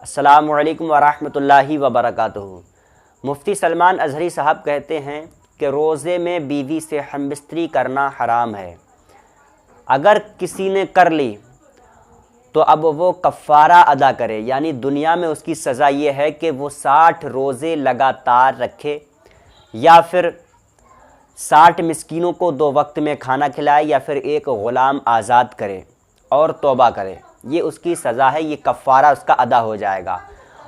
السلام علیکم ورحمۃ اللہ وبرکاتہ۔ مفتی سلمان ازہری صاحب کہتے ہیں کہ روزے میں بیوی سے ہم بستری کرنا حرام ہے۔ اگر کسی نے کر لی تو اب وہ کفارہ ادا کرے، یعنی دنیا میں اس کی سزا یہ ہے کہ وہ 60 روزے لگاتار رکھے، یا پھر 60 مسکینوں کو 2 وقت میں کھانا کھلائے، یا پھر ایک غلام آزاد کرے اور توبہ کرے۔ یہ اس کی سزا ہے، یہ کفارہ اس کا ادا ہو جائے گا۔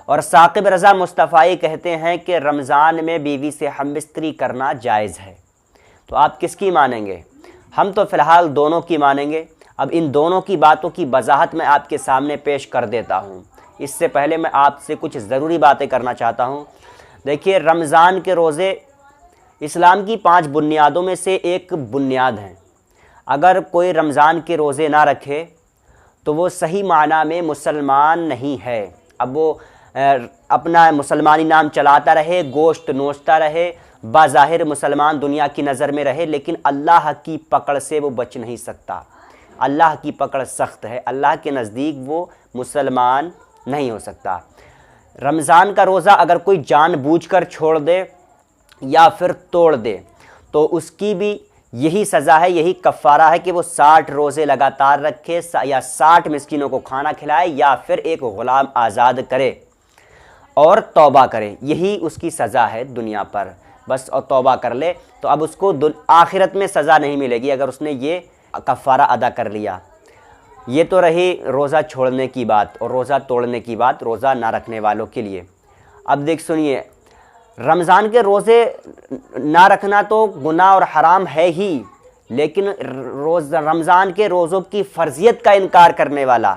اور ثاقب رضا مصطفی کہتے ہیں کہ رمضان میں بیوی سے ہم بستری کرنا جائز ہے۔ تو آپ کس کی مانیں گے؟ ہم تو فی الحال دونوں کی مانیں گے۔ اب ان دونوں کی باتوں کی وضاحت میں آپ کے سامنے پیش کر دیتا ہوں۔ اس سے پہلے میں آپ سے کچھ ضروری باتیں کرنا چاہتا ہوں۔ دیکھیے، رمضان کے روزے اسلام کی 5 بنیادوں میں سے ایک بنیاد ہیں۔ اگر کوئی رمضان کے روزے نہ رکھے تو وہ صحیح معنی میں مسلمان نہیں ہے۔ اب وہ اپنا مسلمانی نام چلاتا رہے، گوشت نوچتا رہے، بظاہر مسلمان دنیا کی نظر میں رہے، لیکن اللہ کی پکڑ سے وہ بچ نہیں سکتا۔ اللہ کی پکڑ سخت ہے، اللہ کے نزدیک وہ مسلمان نہیں ہو سکتا۔ رمضان کا روزہ اگر کوئی جان بوجھ کر چھوڑ دے یا پھر توڑ دے تو اس کی بھی یہی سزا ہے، یہی کفارہ ہے کہ وہ 60 روزے لگاتار رکھے، یا 60 مسکینوں کو کھانا کھلائے، یا پھر ایک غلام آزاد کرے اور توبہ کرے۔ یہی اس کی سزا ہے دنیا پر، بس اور توبہ کر لے تو اب اس کو آخرت میں سزا نہیں ملے گی اگر اس نے یہ کفارہ ادا کر لیا۔ یہ تو رہی روزہ چھوڑنے کی بات اور روزہ توڑنے کی بات روزہ نہ رکھنے والوں کے لیے۔ اب سنیے، رمضان کے روزے نہ رکھنا تو گناہ اور حرام ہے ہی، لیکن رمضان کے روزوں کی فرضیت کا انکار کرنے والا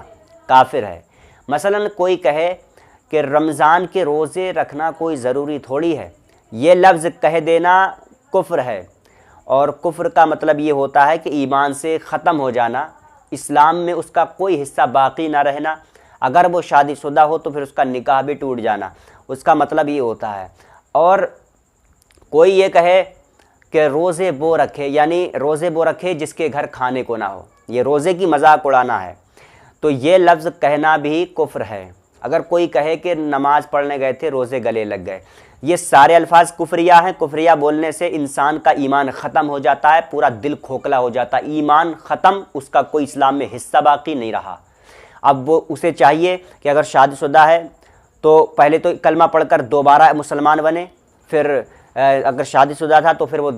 کافر ہے۔ مثلا کوئی کہے کہ رمضان کے روزے رکھنا کوئی ضروری تھوڑی ہے، یہ لفظ کہہ دینا کفر ہے، اور کفر کا مطلب یہ ہوتا ہے کہ ایمان سے ختم ہو جانا، اسلام میں اس کا کوئی حصہ باقی نہ رہنا۔ اگر وہ شادی شدہ ہو تو پھر اس کا نکاح بھی ٹوٹ جانا، اس کا مطلب یہ ہوتا ہے۔ اور کوئی یہ کہے کہ روزے وہ رکھے، یعنی روزے وہ رکھے جس کے گھر کھانے کو نہ ہو، یہ روزے کی مذاق اڑانا ہے، تو یہ لفظ کہنا بھی کفر ہے۔ اگر کوئی کہے کہ نماز پڑھنے گئے تھے روزے گلے لگ گئے، یہ سارے الفاظ کفریہ ہیں۔ کفریہ بولنے سے انسان کا ایمان ختم ہو جاتا ہے، پورا دل کھوکھلا ہو جاتا ہے، ایمان ختم، اس کا کوئی اسلام میں حصہ باقی نہیں رہا۔ اب وہ اسے چاہیے کہ اگر شادی شدہ ہے تو پہلے تو کلمہ پڑھ کر دوبارہ مسلمان بنے، پھر اگر شادی شدہ تھا تو پھر وہ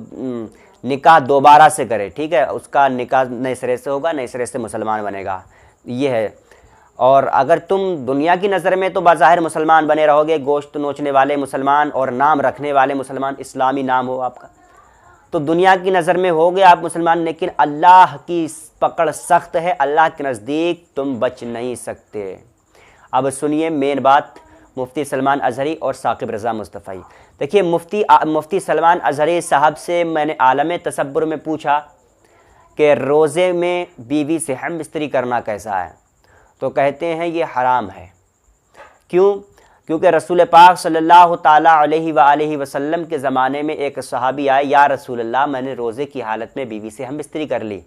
نکاح دوبارہ سے کرے، ٹھیک ہے، اس کا نکاح نئے سرے سے ہوگا، نئے سرے سے مسلمان بنے گا، یہ ہے۔ اور اگر تم دنیا کی نظر میں تو بظاہر مسلمان بنے رہو گے، گوشت نوچنے والے مسلمان اور نام رکھنے والے مسلمان، اسلامی نام ہو آپ کا، تو دنیا کی نظر میں ہوگے آپ مسلمان، لیکن اللہ کی پکڑ سخت ہے، اللہ کے نزدیک تم بچ نہیں سکتے۔ اب سنیے مین بات مفتی سلمان ازہری اور ثاقب رضا مصطفی۔ دیکھیے، مفتی سلمان ازہری صاحب سے میں نے عالم تصبر میں پوچھا کہ روزے میں بیوی سے ہم بستری کرنا کیسا ہے، تو کہتے ہیں یہ حرام ہے۔ کیوں؟ کیونکہ رسول پاک صلی اللہ تعالیٰ علیہ وآلہ وسلم کے زمانے میں ایک صحابی آئے، یا رسول اللہ میں نے روزے کی حالت میں بیوی سے ہم بستری کر لی،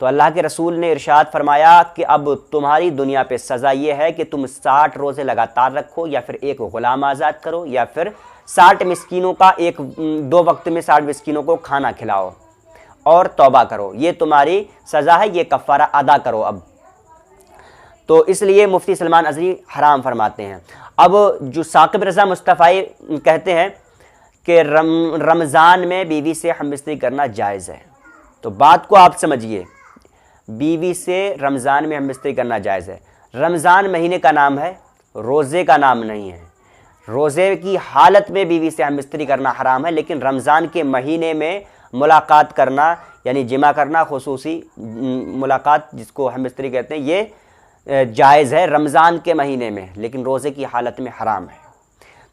تو اللہ کے رسول نے ارشاد فرمایا کہ اب تمہاری دنیا پہ سزا یہ ہے کہ تم 60 روزے لگاتار رکھو، یا پھر ایک غلام آزاد کرو، یا پھر 60 مسکینوں کا 2 وقت میں 60 مسکینوں کو کھانا کھلاؤ اور توبہ کرو، یہ تمہاری سزا ہے، یہ کفارہ ادا کرو اب۔ تو اس لیے مفتی سلمان ازہری حرام فرماتے ہیں۔ اب جو ثاقب رضا مصطفی کہتے ہیں کہ رمضان میں بیوی سے ہم بستری کرنا جائز ہے، تو بات کو آپ سمجھیے، بیوی سے رمضان میں ہم بستری کرنا جائز ہے۔ رمضان مہینے کا نام ہے، روزے کا نام نہیں ہے۔ روزے کی حالت میں بیوی سے ہم بستری کرنا حرام ہے، لیکن رمضان کے مہینے میں ملاقات کرنا، یعنی جمع کرنا، خصوصی ملاقات جس کو ہم بستری کہتے ہیں، یہ جائز ہے رمضان کے مہینے میں، لیکن روزے کی حالت میں حرام ہے۔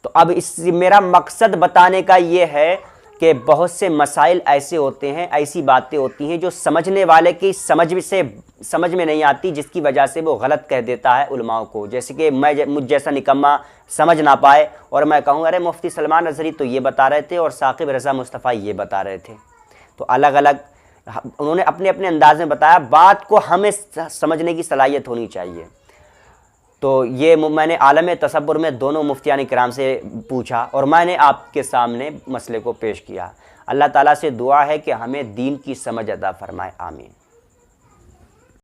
تو اب میرا مقصد بتانے کا یہ ہے کہ بہت سے مسائل ایسے ہوتے ہیں، ایسی باتیں ہوتی ہیں جو سمجھنے والے کی سمجھ میں نہیں آتی، جس کی وجہ سے وہ غلط کہہ دیتا ہے علماء کو۔ جیسے کہ مجھ جیسا نکما سمجھ نہ پائے اور میں کہوں ارے مفتی سلمان ازہری تو یہ بتا رہے تھے اور ثاقب رضا مصطفی یہ بتا رہے تھے، تو الگ الگ انہوں نے اپنے انداز میں بتایا۔ بات کو ہمیں سمجھنے کی صلاحیت ہونی چاہیے۔ تو یہ میں نے عالم تصور میں دونوں مفتیان کرام سے پوچھا اور میں نے آپ کے سامنے مسئلے کو پیش کیا۔ اللہ تعالیٰ سے دعا ہے کہ ہمیں دین کی سمجھ عطا فرمائے، آمین۔